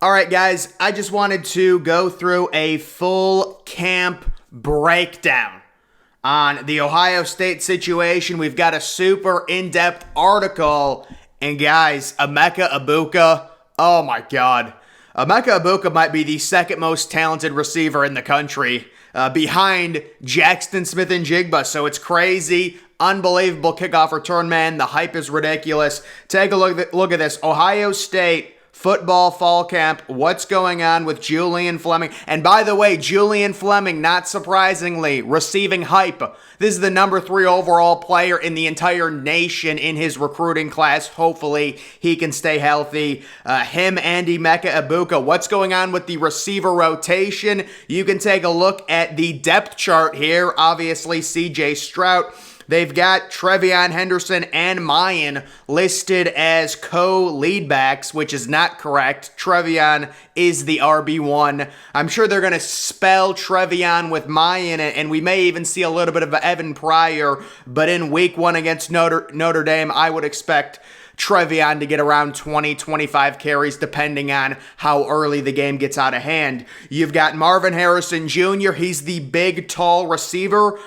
All right, guys, I just wanted to go through a full camp breakdown on the Ohio State situation. We've got a super in-depth article, and guys, Emeka Egbuka, oh my God. Emeka Egbuka might be the second most talented receiver in the country, behind Jackson Smith-Njigba, so it's crazy. Unbelievable kickoff return, man. The hype is ridiculous. Take a look at this. Ohio State football fall camp. What's going on with Julian Fleming? And by the way, Julian Fleming, not surprisingly, receiving hype. This is the number 3 overall player in the entire nation in his recruiting class. Hopefully, he can stay healthy. Him and Emeka Egbuka. What's going on with the receiver rotation? You can take a look at the depth chart here. Obviously, C.J. Stroud. They've got Trevion Henderson and Mayan listed as co-lead backs, which is not correct. Trevion is the RB1. I'm sure they're going to spell Trevion with Mayan, and we may even see a little bit of Evan Pryor, but in week 1 against Notre Dame, I would expect Trevion to get around 20, 25 carries depending on how early the game gets out of hand. You've got Marvin Harrison Jr. He's the big, tall receiver.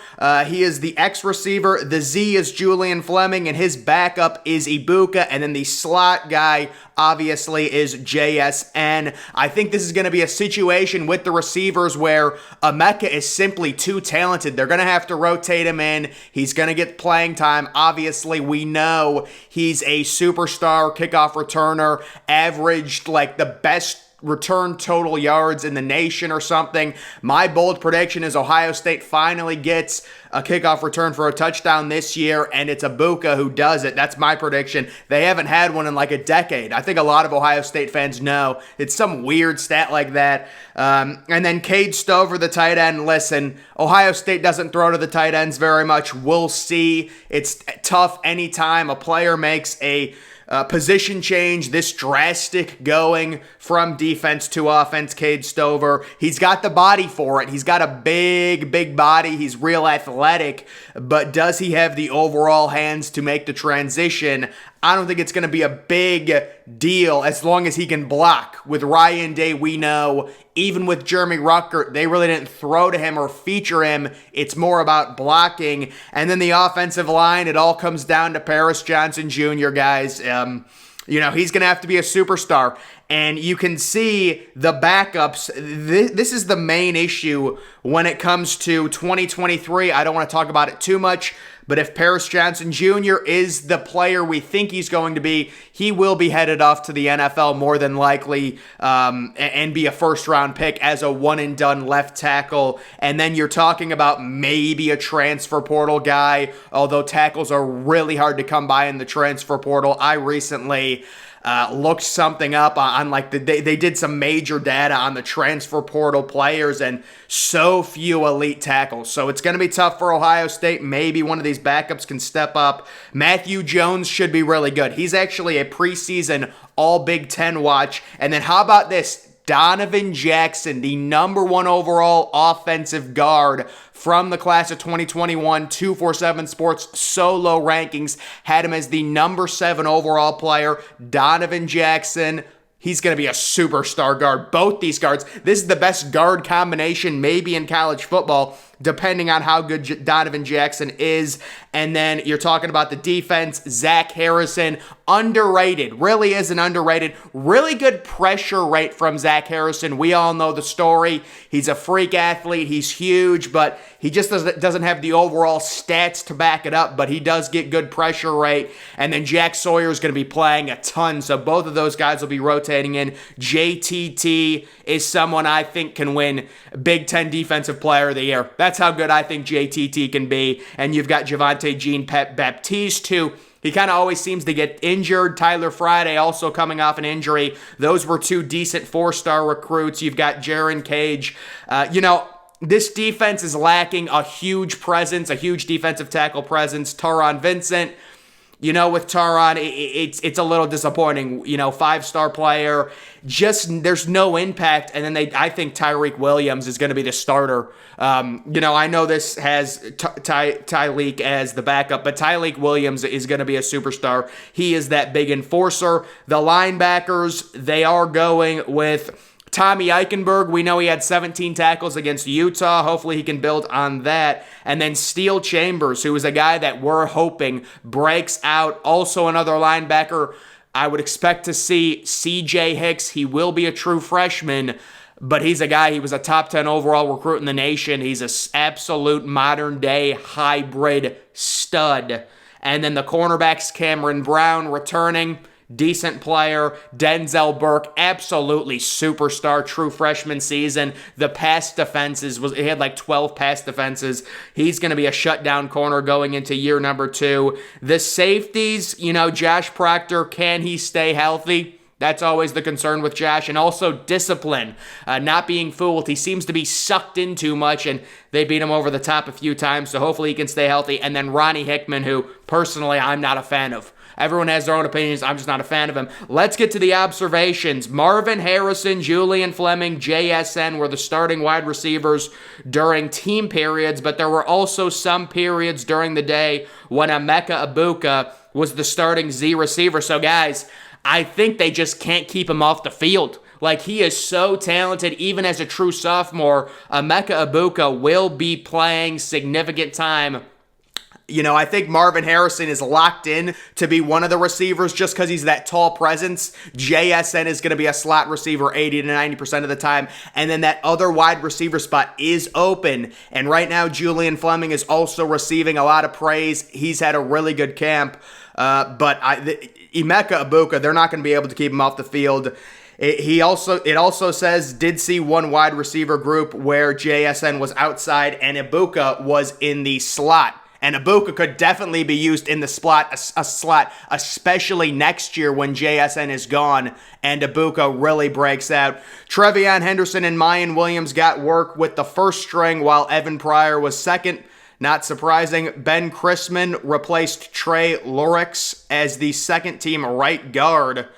He is the X receiver. The Z is Julian Fleming, and his backup is Egbuka, and then the slot guy obviously is JSN. I think this is going to be a situation with the receivers where Emeka is simply too talented. They're going to have to rotate him in. He's going to get playing time. Obviously, we know he's a superstar kickoff returner, averaged like the best return total yards in the nation or something. My bold prediction is Ohio State finally gets a kickoff return for a touchdown this year, and it's Egbuka who does it. That's my prediction. They haven't had one in like a decade. I think a lot of Ohio State fans know. It's some weird stat like that. And then Cade Stover, the tight end. Listen, Ohio State doesn't throw to the tight ends very much. We'll see. It's tough anytime a player makes a position change this drastic, going from defense to offense. Cade Stover, he's got the body for it. He's got a big body. He's real athletic, but does he have the overall hands to make the transition? I don't think it's going to be a big deal as long as he can block. With Ryan Day, we know, even with Jeremy Ruckert, they really didn't throw to him or feature him. It's more about blocking. And then the offensive line, it all comes down to Paris Johnson Jr., guys. He's going to have to be a superstar. And you can see the backups. This is the main issue when it comes to 2023. I don't want to talk about it too much, but if Paris Johnson Jr. is the player we think he's going to be, he will be headed off to the NFL more than likely, and be a first-round pick as a one-and-done left tackle. And then you're talking about maybe a transfer portal guy, although tackles are really hard to come by in the transfer portal. I recently looked something up on like they did some major data on the transfer portal players, and so few elite tackles. So it's going to be tough for Ohio State. Maybe one of these backups can step up. Matthew Jones should be really good. He's actually a preseason all Big Ten watch. And then how about this? Donovan Jackson, the number 1 overall offensive guard from the class of 2021, 247 Sports solo rankings had him as the number 7 overall player. Donovan Jackson, he's going to be a superstar guard. Both these guards, this is the best guard combination maybe in college football, depending on how good Donovan Jackson is. And then you're talking about the defense. Zach Harrison, underrated, really isn't underrated. Really good pressure rate from Zach Harrison. We all know the story. He's a freak athlete. He's huge, but he just doesn't have the overall stats to back it up, but he does get good pressure rate. And then Jack Sawyer is going to be playing a ton, so both of those guys will be rotating in. JTT is someone I think can win Big Ten Defensive Player of the Year. That's how good I think JTT can be. And you've got Javante Jean-Baptiste, too. He kind of always seems to get injured. Tyler Friday also coming off an injury. Those were 2 decent 4-star recruits. You've got Jaron Cage. This defense is lacking a huge presence, a huge defensive tackle presence. Taron Vincent, with Taron, it's a little disappointing. 5-star player, just there's no impact. And then I think Tyreek Williams is going to be the starter. I know this has Tyreek as the backup, but Tyreek Williams is going to be a superstar. He is that big enforcer. The linebackers, they are going with Tommy Eichenberg. We know he had 17 tackles against Utah. Hopefully he can build on that. And then Steele Chambers, who is a guy that we're hoping breaks out. Also another linebacker. I would expect to see C.J. Hicks. He will be a true freshman, but he's a guy, he was a top 10 overall recruit in the nation. He's an absolute modern-day hybrid stud. And then the cornerbacks, Cameron Brown returning. Decent player. Denzel Burke, absolutely superstar, true freshman season. The pass defenses, he had like 12 pass defenses. He's going to be a shutdown corner going into year number 2. The safeties, Josh Proctor, can he stay healthy? That's always the concern with Josh. And also discipline, not being fooled. He seems to be sucked in too much, and they beat him over the top a few times, so hopefully he can stay healthy. And then Ronnie Hickman, who personally I'm not a fan of. Everyone has their own opinions. I'm just not a fan of him. Let's get to the observations. Marvin Harrison, Julian Fleming, JSN were the starting wide receivers during team periods, but there were also some periods during the day when Emeka Egbuka was the starting Z receiver. So guys, I think they just can't keep him off the field. Like, he is so talented, even as a true sophomore. Emeka Egbuka will be playing significant time. I think Marvin Harrison is locked in to be one of the receivers just because he's that tall presence. JSN is going to be a slot receiver 80 to 90% of the time. And then that other wide receiver spot is open. And right now, Julian Fleming is also receiving a lot of praise. He's had a really good camp. But Emeka Egbuka, they're not going to be able to keep him off the field. It also says, did see one wide receiver group where JSN was outside and Egbuka was in the slot. And Egbuka could definitely be used in the slot, especially next year when JSN is gone and Egbuka really breaks out. Trevion Henderson and Mayan Williams got work with the first string while Evan Pryor was second. Not surprising, Ben Chrisman replaced Trey Lurix as the second-team right guard.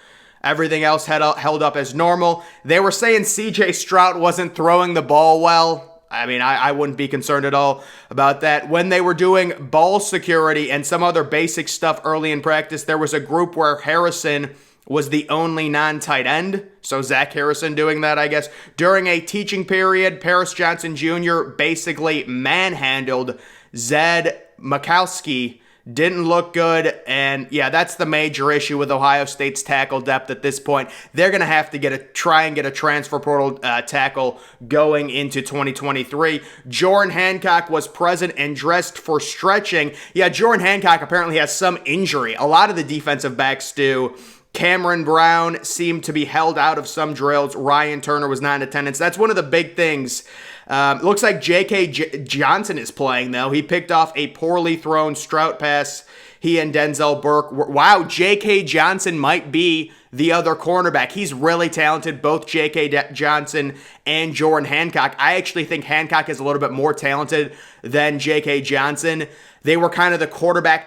Everything else held up as normal. They were saying C.J. Stroud wasn't throwing the ball well. I mean, I wouldn't be concerned at all about that. When they were doing ball security and some other basic stuff early in practice, there was a group where Harrison was the only non-tight end. So Zach Harrison doing that, I guess. During a teaching period, Paris Johnson Jr. basically manhandled Zed Mikowski. Didn't look good, and yeah, that's the major issue with Ohio State's tackle depth at this point. They're going to have to try and get a transfer portal tackle going into 2023. Jordan Hancock was present and dressed for stretching. Yeah, Jordan Hancock apparently has some injury. A lot of the defensive backs do. Cameron Brown seemed to be held out of some drills. Ryan Turner was not in attendance. That's one of the big things. Looks like J.K. Johnson is playing, though. He picked off a poorly thrown Stroud pass. He and Denzel Burke. Wow, J.K. Johnson might be the other cornerback. He's really talented, both J.K. Johnson and Jordan Hancock. I actually think Hancock is a little bit more talented than J.K. Johnson. They were kind of the cornerback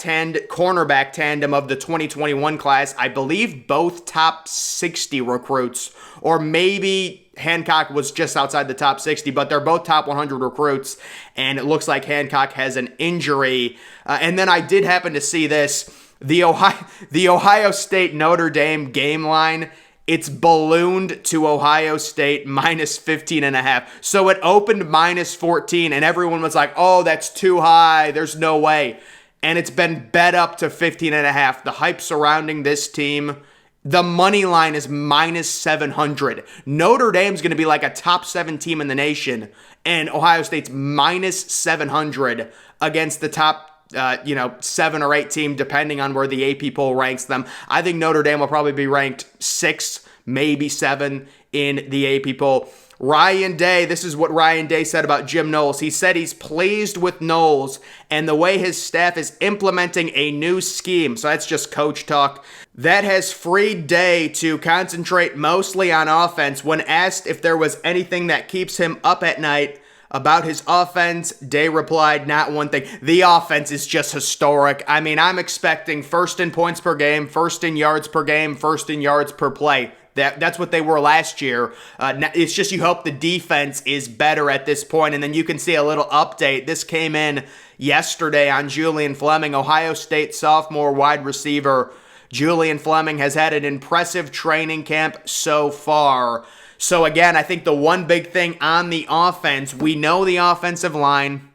tandem of the 2021 class. I believe both top 60 recruits, or maybe Hancock was just outside the top 60, but they're both top 100 recruits, and it looks like Hancock has an injury. And then I did happen to see this. The Ohio State Notre Dame game line, it's ballooned to Ohio State minus 15.5. So it opened minus 14, and everyone was like, oh, that's too high. There's no way. And it's been bet up to 15.5. The hype surrounding this team, the money line is minus 700. Notre Dame's going to be like a top 7 team in the nation, and Ohio State's minus 700 against the top 7 or 8 team, depending on where the AP poll ranks them. I think Notre Dame will probably be ranked 6, maybe 7 in the AP poll. Ryan Day, this is what Ryan Day said about Jim Knowles. He said he's pleased with Knowles and the way his staff is implementing a new scheme. So that's just coach talk. That has freed Day to concentrate mostly on offense. When asked if there was anything that keeps him up at night, about his offense, Day replied, not one thing. The offense is just historic. I mean, I'm expecting first in points per game, first in yards per game, first in yards per play. That's what they were last year. It's just you hope the defense is better at this point. And then you can see a little update. This came in yesterday on Julian Fleming, Ohio State sophomore wide receiver. Julian Fleming has had an impressive training camp so far. So again, I think the one big thing on the offense, we know the offensive line.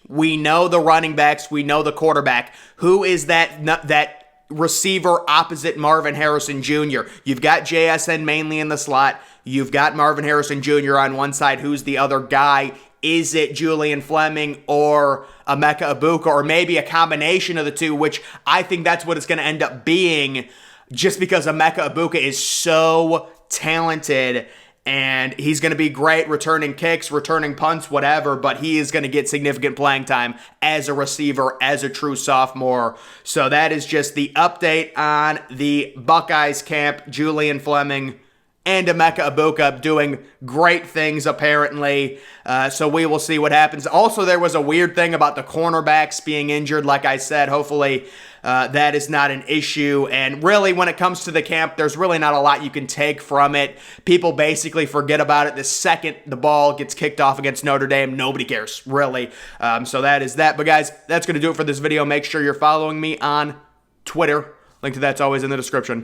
We know the running backs. We know the quarterback. Who is that receiver opposite Marvin Harrison Jr.? You've got JSN mainly in the slot. You've got Marvin Harrison Jr. on one side. Who's the other guy? Is it Julian Fleming or Emeka Egbuka, or maybe a combination of the two, which I think that's what it's going to end up being, just because Emeka Egbuka is so talented and he's going to be great returning kicks, returning punts, whatever, but he is going to get significant playing time as a receiver, as a true sophomore. So that is just the update on the Buckeyes camp. Julian Fleming and Emeka Egbuka doing great things, apparently. So we will see what happens. Also, there was a weird thing about the cornerbacks being injured. Like I said, hopefully that is not an issue. And really, when it comes to the camp, there's really not a lot you can take from it. People basically forget about it the second the ball gets kicked off against Notre Dame. Nobody cares, really. So that is that. But guys, that's going to do it for this video. Make sure you're following me on Twitter. Link to that's always in the description.